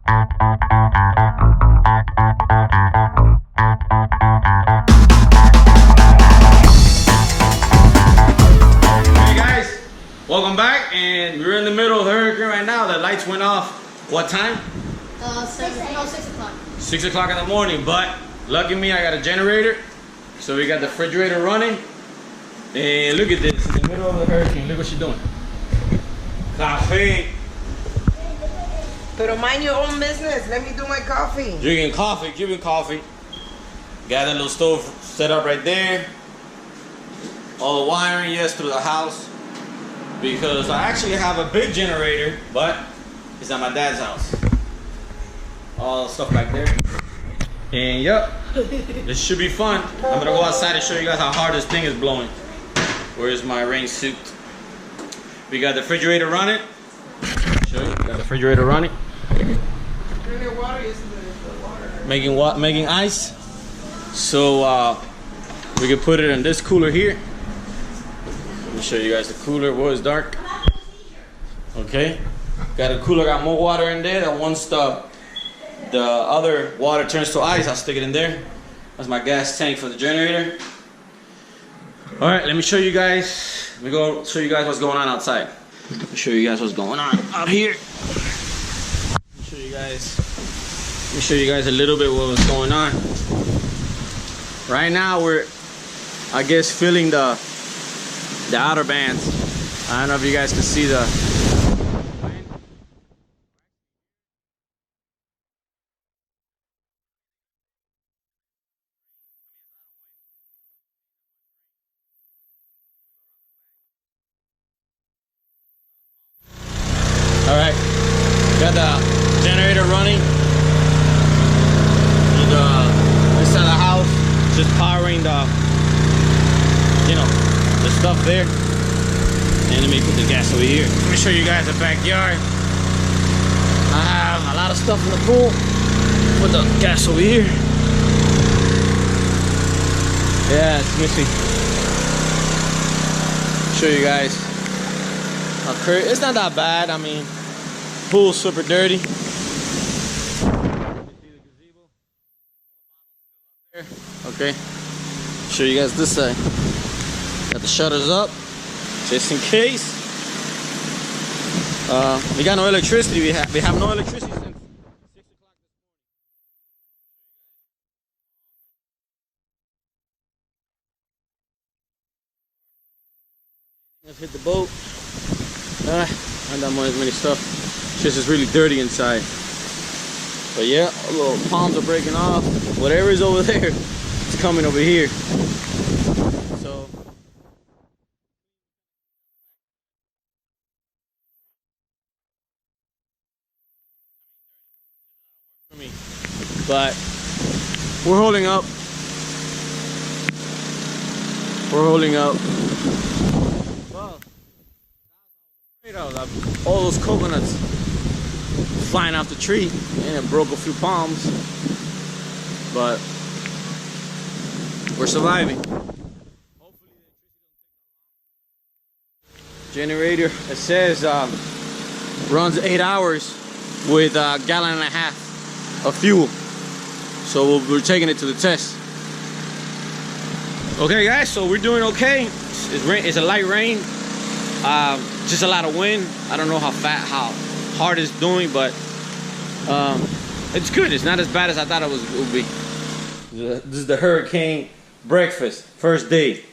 Welcome back, and we're in the middle of the hurricane right now. The lights went off. What time? 6 o'clock. 6 o'clock in the morning, but lucky me, I got a generator. So we got the refrigerator running. And look at this, in the middle of the hurricane. Look what she's doing. Coffee. Pero mind your own business. Let me do my coffee. Drinking coffee, Cuban coffee. Got that little stove set up right there. All the wiring, yes, through the house. Because I actually have a big generator, but it's at my dad's house. All the stuff back there. And yep, this should be fun. I'm gonna go outside and show you guys how hard this thing is blowing. Where's my rain suit? We got the refrigerator running. Show you, got the refrigerator running. Making ice. So we can put it in this cooler here. Let me show you guys the cooler. Whoa, it's dark. Okay. Got a cooler, got more water in there. That once the other water turns to ice, I'll stick it in there. That's my gas tank for the generator. All right, let me show you guys. Let me go show you guys what's going on outside. Let me show you guys what's going on out here. Let me show you guys a little bit what was going on. Right now we're, I guess, filling the outer bands. I don't know if you guys can see the Alright, got the generator running in the inside the house, just powering the, you know, the stuff there. And let me put the gas over here. Let me show you guys the backyard. I have a lot of stuff in the pool. Put the gas over here. Yeah, it's missing. Show you guys. It's not that bad. I mean, pool's super dirty. Okay. Show you guys this side. Got the shutters up, just in case. We got no electricity. We have no electricity since 6 o'clock. Let's hit the boat. Not that many stuff. Just is really dirty inside. But yeah, little palms are breaking off. Whatever is over there, it's coming over here. So but we're holding up. All those coconuts flying off the tree, and it broke a few palms, but we're surviving. Generator, it says runs 8 hours with a gallon and a half of fuel, so we're taking it to the test. Okay guys, so we're doing okay. It's a light rain. Just a lot of wind. I don't know how hard it's doing, but it's good. It's not as bad as I thought it would be. This is the hurricane breakfast, first day.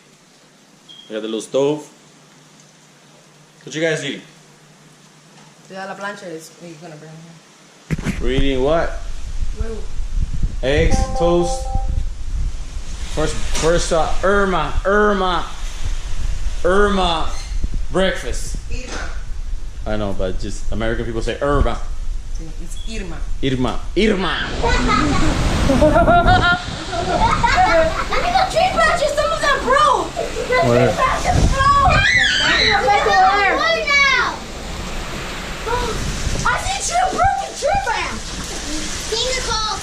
We got the little stove. What you guys eating? La plancha is gonna bring here. We're eating what? Eggs, toast. First Irma breakfast. Irma. I know, but just American people say Irma. It's Irma. Irma. Look at the tree branches, some of them broke. The tree branches broke. I see two broken tree branches. King's called.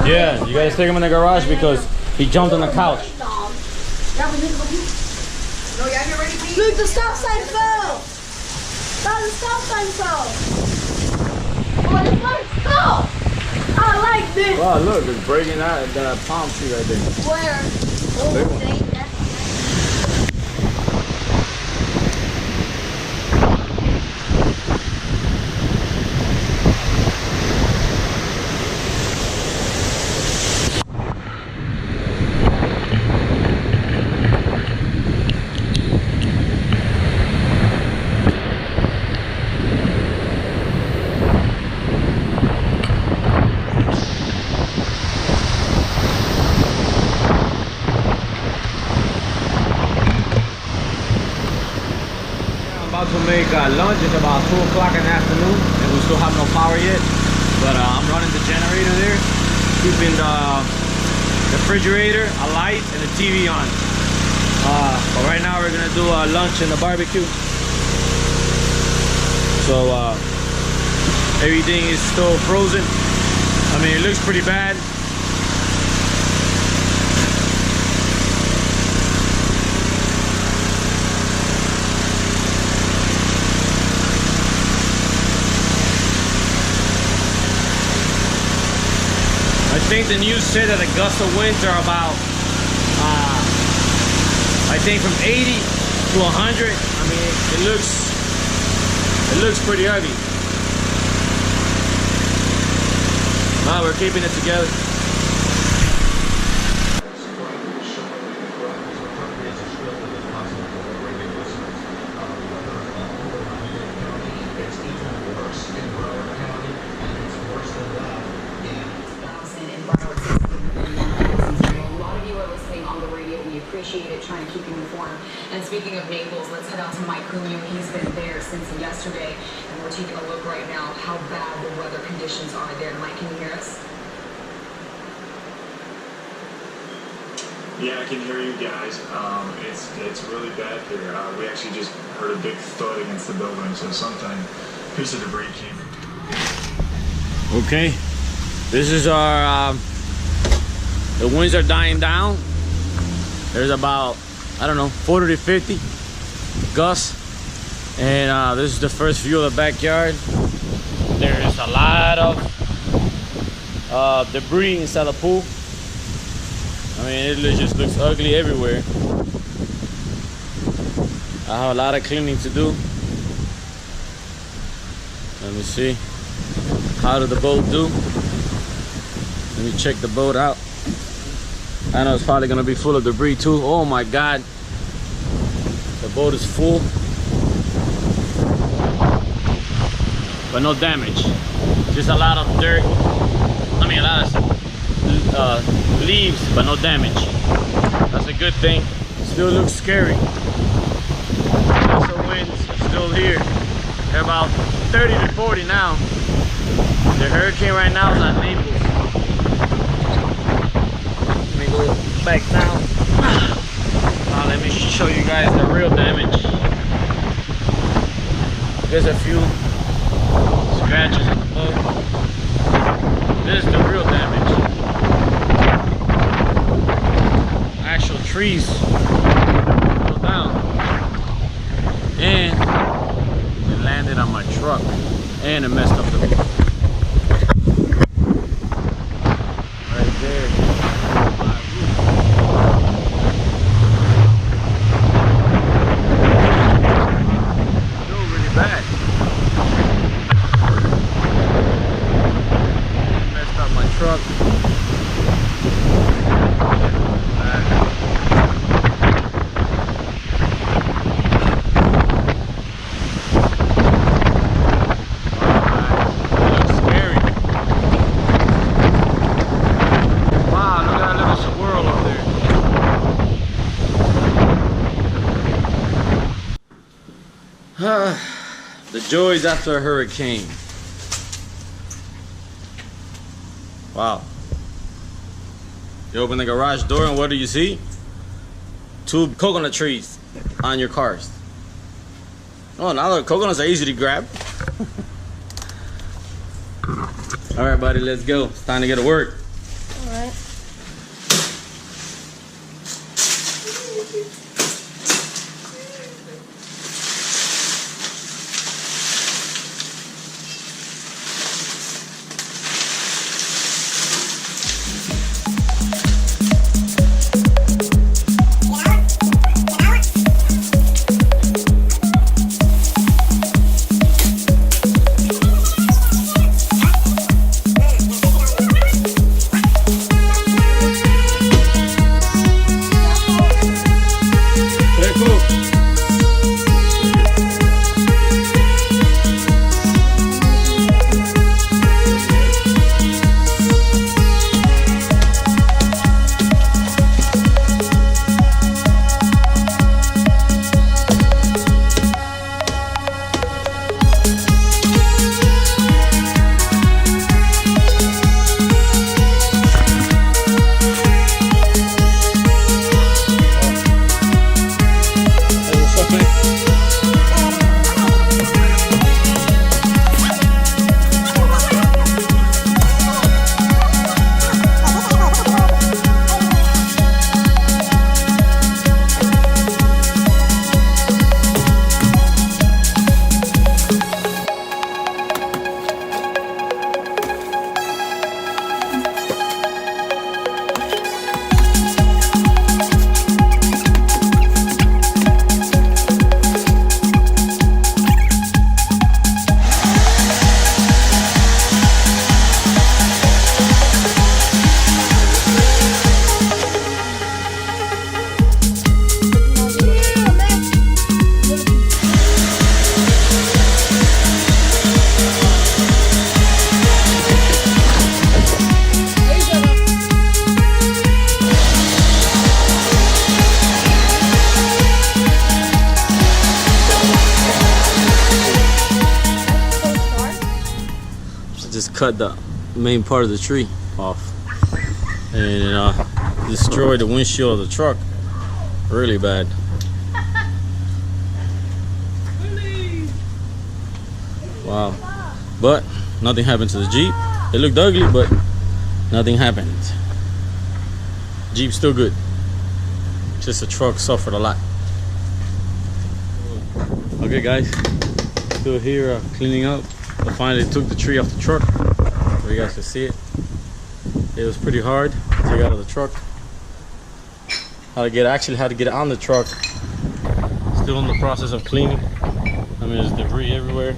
Yeah, you guys take them in the garage because He jumped on the couch. No, y'all get ready, Pete? Look, the stop sign fell. Dad, the stop sign fell. Oh, this one's stop. I like this. Wow, look, it's breaking out the palm tree right there. Where? Big one. About to make lunch. It's about 2 o'clock in the afternoon and we still have no power yet, but I'm running the generator there, keeping the refrigerator, a light, and the TV on. But right now we're gonna do lunch and the barbecue, so everything is still frozen. I mean, it looks pretty bad. I think the news said that the gusts of winds are about, I think from 80 to 100. I mean, it looks pretty heavy. But we're keeping it together. Appreciate it, trying to keep you informed. And speaking of Naples, let's head out to Mike Cunio. He's been there since yesterday, and we're taking a look right now how bad the weather conditions are there. Mike, can you hear us? Yeah, I can hear you guys. It's really bad here. We actually just heard a big thud against the building, so sometime piece of debris came. Okay, this is our the winds are dying down. There's about, I don't know, 40 to 50 gusts, and this is the first view of the backyard. There's a lot of debris inside the pool. I mean, it just looks ugly everywhere. I have a lot of cleaning to do. Let me see. How did the boat do? Let me check the boat out. I know it's probably gonna be full of debris too. Oh my God. The boat is full. But no damage. Just a lot of dirt. I mean, a lot of leaves, but no damage. That's a good thing. Still looks scary. The winds still here. They're about 30 to 40 now. The hurricane right now is at Naples. Let me go back down. Now let me show you guys the real damage. There's a few scratches on the boat. This is the real damage. Actual trees fell down, and it landed on my truck, and it messed up the roof. Right there. Still really bad. Messed up my truck. The joys after a hurricane. Wow. You open the garage door and what do you see? 2 coconut trees on your cars. Oh, now the coconuts are easy to grab. All right, buddy, let's go. It's time to get to work. All right. cut the main part of the tree off and destroyed the windshield of the truck really bad. Wow. But nothing happened to the Jeep. It looked ugly, but nothing happened. Jeep's still good. Just the truck suffered a lot. Okay guys, still here cleaning up. I finally took the tree off the truck so you guys can see it. It was pretty hard to take out of the truck. Actually had to get it on the truck. Still in the process of cleaning. I mean, there's debris everywhere. I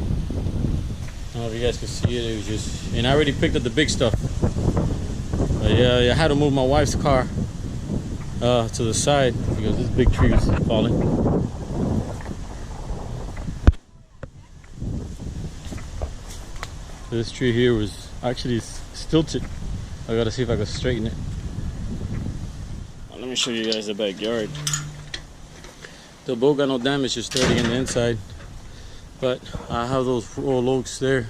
don't know if you guys can see it. It was just, and I already picked up the big stuff. But yeah, I had to move my wife's car to the side because this big tree was falling. This tree here was actually stilted. I gotta see if I can straighten it. Let me show you guys the backyard. The boat got no damage, just dirty in the inside. But I have those roll oaks there.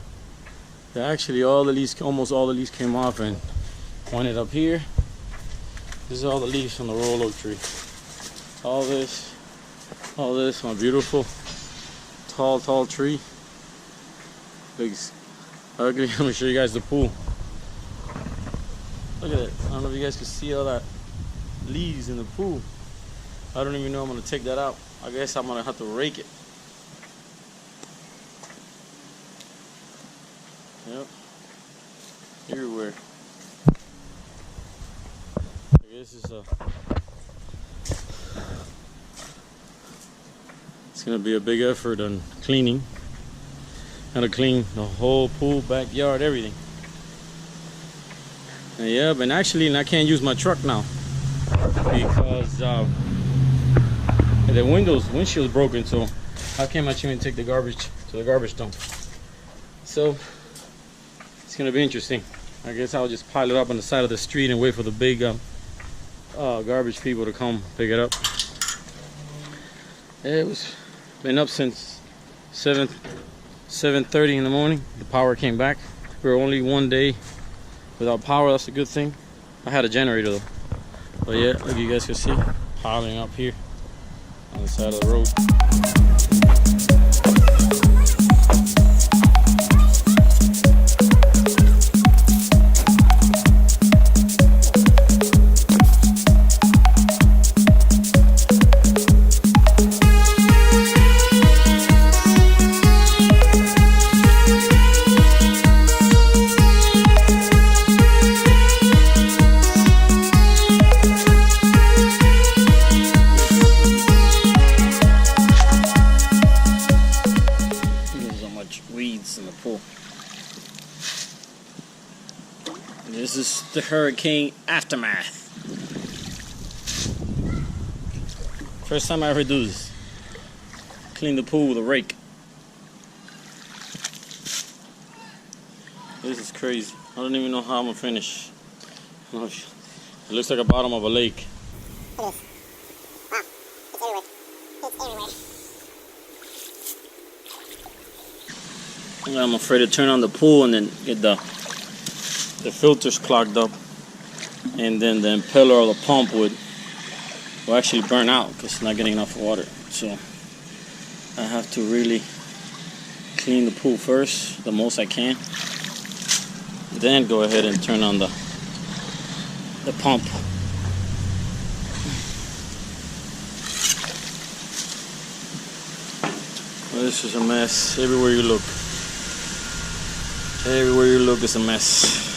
Actually, all the leaves, almost all the leaves came off and pointed up here. This is all the leaves from the roll oak tree. All this, my beautiful, tall tree. Looks ugly. Let me show you guys the pool. Look at it. I don't know if you guys can see all that leaves in the pool. I don't even know I'm gonna take that out. I guess I'm gonna have to rake it. Yep. Everywhere. I guess it's gonna be a big effort on cleaning. Gotta clean the whole pool, backyard, everything. And yeah, but actually I can't use my truck now because the windshield's broken, so how can I even take the garbage to the garbage dump? So it's gonna be interesting. I guess I'll just pile it up on the side of the street and wait for the big garbage people to come pick it up. It was been up since 7:30 in the morning. The power came back. We were only one day without power. That's a good thing. I had a generator though. But yeah, like you guys can see, piling up here on the side of the road. the hurricane aftermath. First time I ever do this. Clean the pool with a rake. This is crazy. I don't even know how I'm gonna finish. It looks like the bottom of a lake. It is. Wow, it's everywhere. It's everywhere. I'm afraid to turn on the pool and then get the filters clogged up, and then the impeller of the pump will actually burn out because it's not getting enough water. So I have to really clean the pool first, the most I can, then go ahead and turn on the pump. Well, this is a mess. Everywhere you look. Everywhere you look is a mess.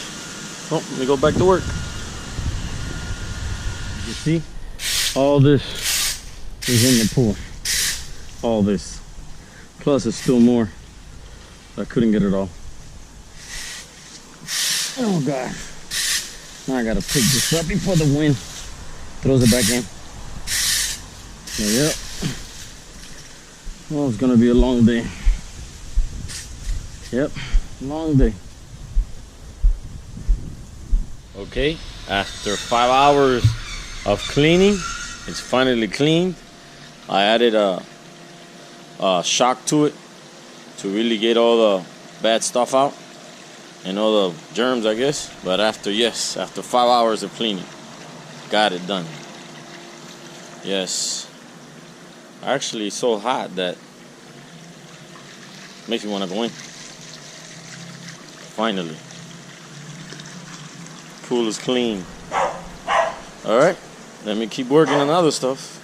Oh, let me go back to work. You see? All this is in the pool. All this. Plus there's still more. I couldn't get it all. Oh God. Now I gotta pick this up before the wind throws it back in. Yep. Oh, it's gonna be a long day. Yep, long day. Okay, after 5 hours of cleaning, it's finally cleaned. I added a shock to it to really get all the bad stuff out and all the germs, I guess. But after 5 hours of cleaning, got it done. Yes. Actually, it's so hot that makes me want to go in. Finally. Pool is clean. Alright, let me keep working on other stuff.